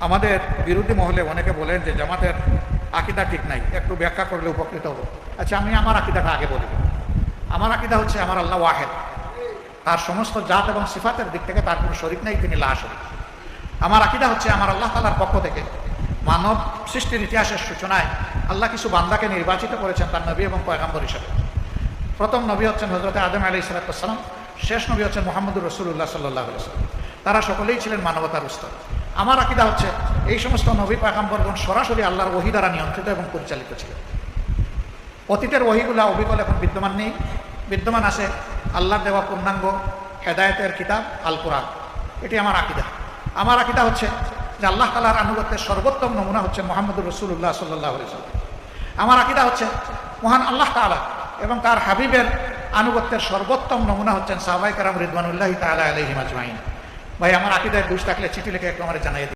আমাদের বিরোধী মহলে অনেকে বলেন যে জামাতের আকীদা ঠিক নাই, একটু ব্যাখ্যা করলে উপকৃত হব। আচ্ছা, আমি আমার আকীদাটা আগে বলি। আমার আকীদা হচ্ছে আমার আল্লাহ ওয়াহেদ, তার সমস্ত জাত এবং সিফাতের দিক থেকে তার কোনো শরীক নেই, তিনি লা শরীক। আমার আকীদা হচ্ছে আমার আল্লাহ তাআলার পক্ষ থেকে মানব সৃষ্টির ইতিহাসের সূচনায় আল্লাহ কিছু বান্দাকে নির্বাচিত করেছেন তার নবী এবং পয়গম্বর হিসেবে। প্রথম নবী হচ্ছেন হযরত আদম আলাইহিস সালাম, শেষ নবী হচ্ছেন মুহাম্মদুর রাসূলুল্লাহ সাল্লাল্লাহু আলাইহি ওয়াসাল্লাম। তারা সকলেই ছিলেন মানবতার উস্তাদ। আমার আকীদা হচ্ছে এই সমস্ত নবী পয়গম্বরগণ সরাসরি আল্লাহর ওহী দ্বারা নিয়ন্ত্রিত এবং পরিচালিত ছিলেন। অতীতের ওহীগুলা অবিকল এখন বিদ্যমান নেই, বিদ্যমান আছে আল্লাহর দেওয়া পূর্ণাঙ্গ হেদায়েতের কিতাব আল কোরআন। এটি আমার আকীদা। আমার আকীদা হচ্ছে যে আল্লাহ তাআলার আনুগত্যের সর্বোত্তম নমুনা হচ্ছে মুহাম্মদুর রাসূলুল্লাহ সাল্লাল্লাহু আলাইহি ওয়াসাল্লাম। আমার আকীদা হচ্ছে মহান আল্লাহ তাআলা এবং তার হাবিবের আনুগত্যের সর্বোত্তম নমুনা হচ্ছেন সাহাবায়ে কেরাম রিদওয়ানুল্লাহি তাআলা আলাইহিম আজমাইন। ভাই, আমার আকীদায় দোষ থাকলে চিঠি লিখে একটু আমারে জানাই দিন।